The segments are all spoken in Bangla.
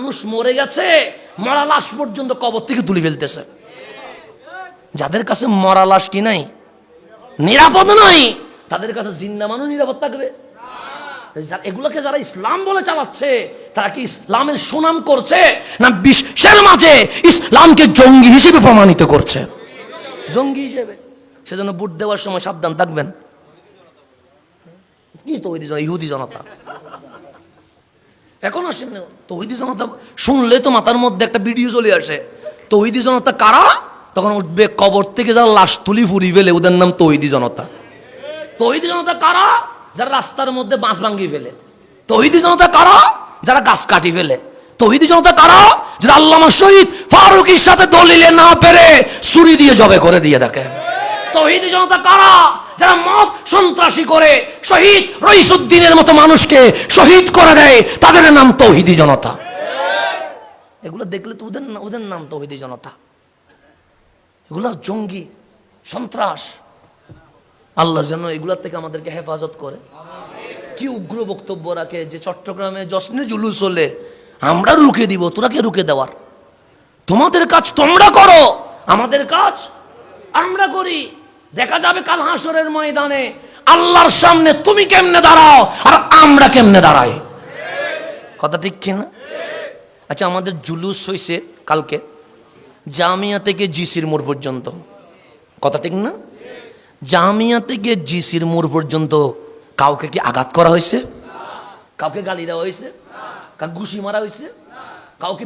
মানুষ মরে গেছে, মরা লাশ পর্যন্ত কবর থেকে তুলে ফেলতেছে। যাদের কাছে মরা লাশ কি নাই, নিরাপদ নাই, তাদের কাছে জিন্দা মানুষ নিরাপদ থাকবে? এগুলোকে যারা ইসলাম বলে চালাচ্ছে, তারা কি ইসলামের সুনাম করছে, না বিশ্বের মাঝে ইসলামকে জঙ্গি হিসেবে প্রমাণিত করছে? জঙ্গি হিসেবে। সেজন্য ভোট দেওয়ার সময় সাবধান থাকবেন। কি তৌহিদি জনতা, ইহুদি জনতা এখন আসেন। তৌহিদি জনতা শুনলে তো মাথার মধ্যে একটা ভিডিও চলে আসে, তৌহিদি জনতা কারা? তখন উঠবে কবর থেকে যারা লাশ তুলি ফুরি ফেলে, ওদের নাম তৌহিদি জনতা। তৌহিদি জনতা কারা? যারা রাস্তার মধ্যে বাঁশ ভাঙ্গি ফেলে। তৌহিদি জনতা কারা? যারা গাছ কাটি ফেলে। তৌহিদি জনতা কারা? যারা আল্লামা শহীদ ফারুকীর সাথে দলিলে না পেরে ছুরি দিয়ে জবে করে দিয়ে থাকে। তৌহিদি জনতা কারা? যারা মত সন্ত্রাসী করে শহীদ রইসুদ্দিনের মতো মানুষকে শহীদ করে দেয়, তাদের নাম তৌহিদি জনতা। এগুলো দেখলে তো ওদের নাম তৌহিদি জনতা। এগুলো জঙ্গি, সন্ত্রাস। আল্লাহ যেন এগুলোর থেকে আমাদেরকে হেফাজত করে। কি উগ্র বক্তব্য রাখে যে চট্টগ্রামে জশ্নে জুলুস হলে আমরা রুখে দিব। তোরা কে রুখে দেওয়ার? তোমাদের কাজ তোমরা করো, আমাদের কাজ আমরা করি। দেখা যাবে কাল হাসরের ময়দানে আল্লাহর সামনে তুমি কেমনে দাঁড়াও আর আমরা কেমনে দাঁড়াই। কথা ঠিক কিনা? আচ্ছা, আমাদের জুলুস হয়েছে কালকে জামিয়া থেকে জিসির মোড় পর্যন্ত। কথা ঠিক না? জামিয়া থেকে জিসির মোড় পর্যন্ত কাউকে কি আঘাত করা হয়েছে? কাউকে গালি দেওয়া হয়েছে? কাউকে ঘুষি মারা হয়েছে? কাউকে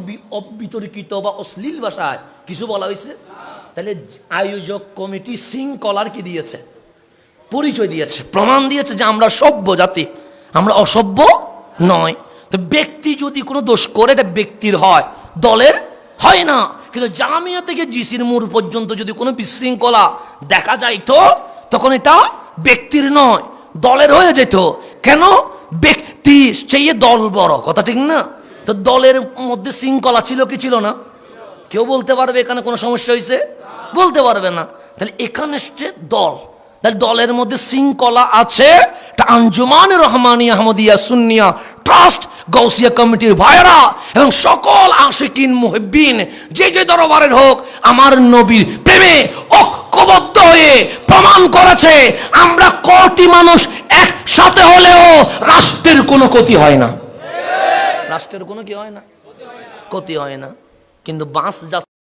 বিতর্কিত বা অশ্লীল ভাষায় কিছু বলা হয়েছে? তাহলে আয়োজক কমিটি শৃঙ্খলার কি দিয়েছে? পরিচয় দিয়েছে, প্রমাণ দিয়েছে যে আমরা সভ্য জাতি, আমরা অসভ্য নয়। তো ব্যক্তি যদি কোনো দোষ করে, এটা ব্যক্তির হয়, দলের হয় না। কিন্তু জামিয়া থেকে জিসির মোড় পর্যন্ত যদি কোনো বিশৃঙ্খলা দেখা যাইতো, তখন এটা ব্যক্তির নয়, দলের হয়ে যেত। কেন? ব্যক্তি চেয়ে দল বড়। কথা ঠিক না? তো দলের মধ্যে শৃঙ্খলা ছিল কি ছিল না? কেউ বলতে পারবে এখানে কোনো সমস্যা হয়েছে? বলতে পারবে না। তাহলে এখানে এসছে দল, তাহলে দলের মধ্যে শৃঙ্খলা আছে। আঞ্জুমান রহমানিয়া আহমদিয়া সুন্নিয়া ট্রাস্ট গৌসিয়া কমিটির ভাইরা এবং সকল আশিকিন মুহিব্বিন যে যে দরবারের হোক, আমার নবীর প্রেমে ঐক্যবদ্ধ হয়ে প্রমাণ করেছে আমরা কোটি মানুষ একসাথে হলেও রাষ্ট্রের কোনো ক্ষতি হয় না। রাষ্ট্রের কোনো কি হয় না, ক্ষতি হয় না। কিন্তু বাস